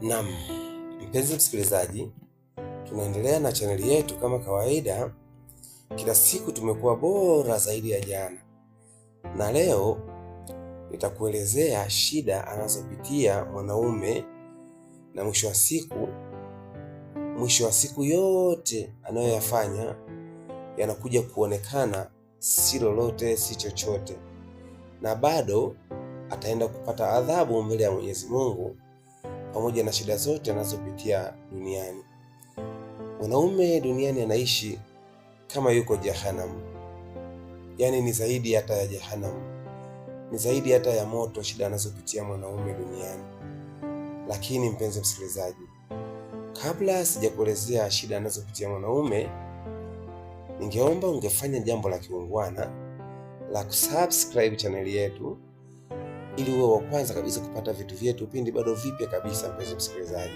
Naam, mpenzi msikilizaji, tunaendelea na chaneli yetu kama kawaida. Kila siku tumekuwa bora zaidi ya jana, na leo nitakuelezea shida anazopitia mwanaume, na mwisho wa siku yote anayoyafanya yanakuja kuonekana si lolote si chochote, na bado ataenda kupata adhabu mbele ya Mwenyezi Mungu pamoja na shida zote anazopitia duniani. Mwanaume duniani anaishi kama yuko jehanamu, yaani ni zaidi hata ya jehanamu, ni zaidi hata ya moto shida anazopitia mwanaume duniani. Lakini mpenzi msikilizaji, kabla sijakuelezea shida anazopitia mwanaume, ningeomba ungefanya jambo la kiungwana la kusubscribe chaneli yetu ili uwe wa kwanza kabisa kupata vitu vyetu pindi bado vipya kabisa, mpenzi msikilizaji,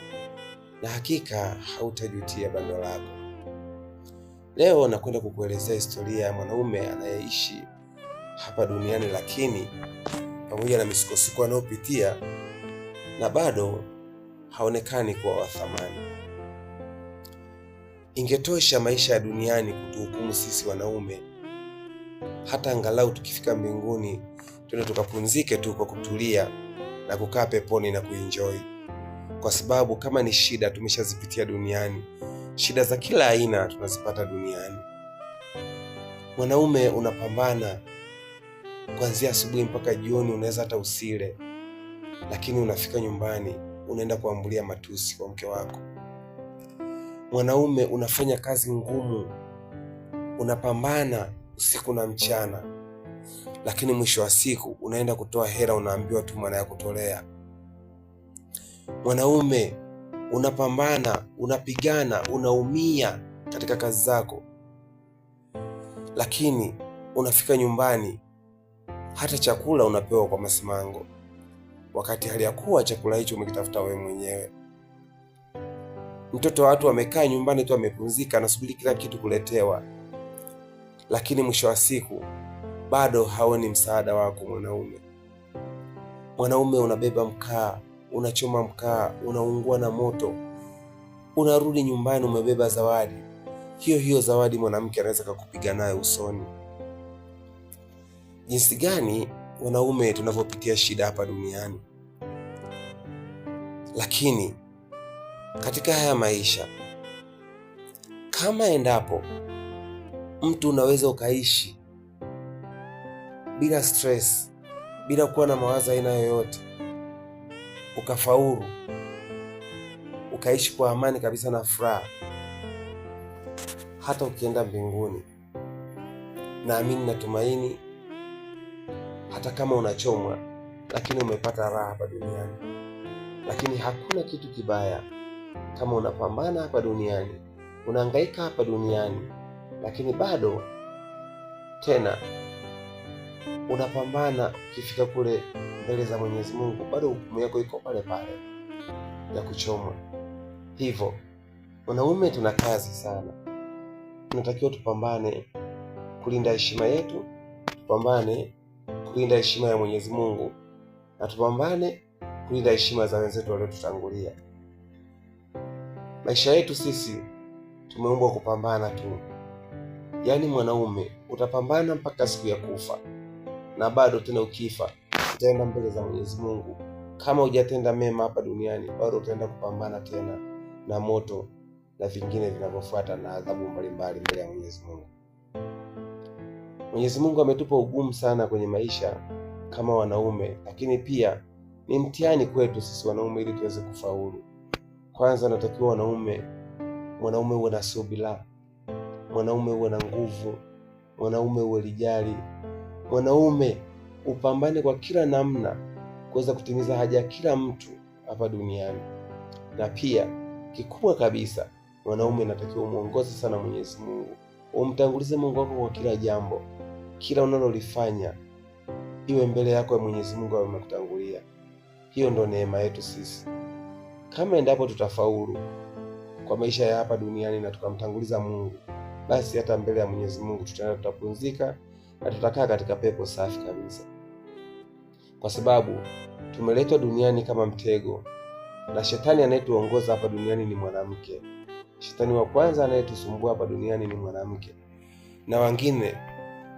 na hakika hautajutia bando lako. Leo nakwenda kukuelezea historia ya mwanaume anayeishi hapa duniani, lakini pamoja na misukosuko anayopitia na bado haonekani kuwa wa thamani. Ingetosha maisha ya duniani kutuhukumu sisi wanaume, hata angalau tukifika mbinguni twende tukapumzike tu kwa kutulia na kukaa peponi na kuenjoy, kwa sababu kama ni shida tumeshazipitia duniani. Shida za kila aina tunazipata duniani. Mwanaume unapambana kuanzia asubuhi mpaka jioni, unaweza hata usile, lakini unafika nyumbani unaenda kuambulia matusi kwa mke wako. Mwanaume unafanya kazi ngumu, unapambana usiku na mchana, lakini mwisho wa siku unaenda kutoa hela, unaambiwa tu maana ya kutolea. Mwanaume unapambana, unapigana, unaumia katika kazi zako, lakini unafika nyumbani hata chakula unapewa kwa masimango, wakati hali ya kuwa chakula hicho umekitafuta wewe mwenyewe. Mtoto wa watu amekaa nyumbani tu amepumzika, anasubiri kila kitu kuletewa, lakini mwisho wa siku bado haoni msaada wako mwanaume. Mwanaume unabeba mkaa, unachoma mkaa, unaungua na moto, unarudi nyumbani umebeba zawadi. Hiyo zawadi mwanamke anaweza kukupiga nayo usoni. Jinsi gani wanaume tunavyopitia shida hapa duniani. Lakini katika haya maisha, kama endapo mtu unaweza ukaishi bila stress, bila kuwa na mawazo aina yoyote, ukafaulu, ukaishi kwa amani kabisa na furaha, hata ukienda mbinguni, naamini natumaini, hata kama unachomwa, lakini umepata raha hapa duniani. Lakini hakuna kitu kibaya kama unapambana hapa duniani, unahangaika hapa duniani, lakini bado tena unapambana, ukifika kule mbele za Mwenyezi Mungu bado hukumu yako iko pale pale ya kuchomwa. Hivyo wanaume tuna kazi sana, tunatakiwa tupambane kulinda heshima yetu, tupambane kulinda heshima ya Mwenyezi Mungu, na tupambane kulinda heshima za wenzetu waliotutangulia. Maisha yetu sisi tumeumbwa kupambana tu. Yaani mwanaume utapambana mpaka siku ya kufa, na bado tena ukifa utaenda mbele za Mwenyezi Mungu. Kama hujatenda mema hapa duniani, bado utaenda kupambana tena na moto na vingine vinavyofuata na adhabu mbalimbali mbele ya Mwenyezi Mungu. Mwenyezi Mungu ametupa ugumu sana kwenye maisha kama wanaume, lakini pia ni mtihani kwetu sisi wanaume ili tuweze kufaulu. Kwanza natakiwa mwanaume uwe na subira, mwanaume uwe na nguvu, mwanaume uwe lijali, mwanaume upambane kwa kila namna kuweza kutimiza haja ya kila mtu hapa duniani. Na pia kikubwa kabisa, mwanaume natakiwa umuongoze sana Mwenyezi Mungu, umtangulize Mungu wako kwa kila jambo, kila unalolifanya iwe mbele yako ya Mwenyezi Mungu awe amekutangulia. Hiyo ndo neema yetu sisi. Kama endapo tutafaulu kwa maisha ya hapa duniani na tukamtanguliza Mungu, basi hata mbele ya Mwenyezi Mungu tutaenda, tutapumzika na tutakaa katika pepo safi kabisa, kwa sababu tumeletwa duniani kama mtego na shetani anayetuongoza hapa duniani ni mwanamke. Shetani wa kwanza anayetusumbua hapa duniani ni mwanamke, na wengine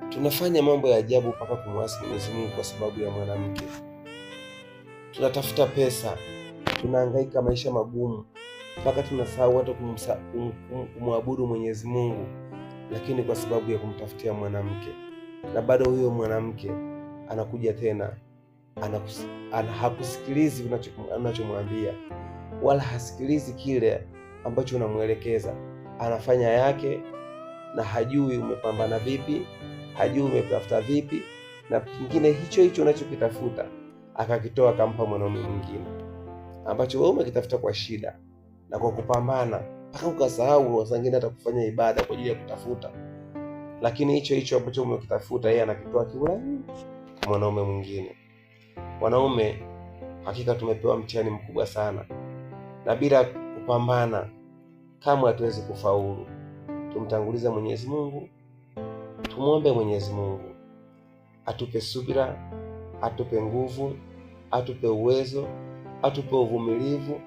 tunafanya mambo ya ajabu mpaka kumwasi Mwenyezi Mungu kwa sababu ya mwanamke. Tunatafuta pesa, tunahangaika maisha magumu mpaka tunasahau hata kumwabudu Mwenyezi Mungu, lakini kwa sababu ya kumtafutia mwanamke. Na bado huyo mwanamke anakuja tena hakusikilizi unachomwambia, wala hasikilizi kile ambacho unamwelekeza. Anafanya yake na hajui umepambana vipi, hajui umetafuta vipi, na kingine hicho unachokitafuta akakitoa akampa mwanaume mwingine ambacho wewe umekitafuta kwa shida na kwa kupambana mpaka ukasahau wengine hata kufanya ibada kwa ajili ya kutafuta, lakini hicho ambacho umekitafuta yeye anakitoa kiurahisi kwa mwanaume mwingine. Wanaume hakika tumepewa mtihani mkubwa sana, na bila kupambana kamwe hatuwezi kufaulu. Tumtangulize Mwenyezi Mungu, tumwombe Mwenyezi Mungu atupe subira, atupe nguvu, atupe uwezo, atupe uvumilivu,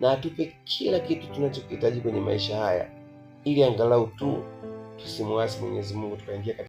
na atupe kila kitu tunachokihitaji kwenye maisha haya, ili angalau tu tusimwasi Mwenyezi Mungu tukaingia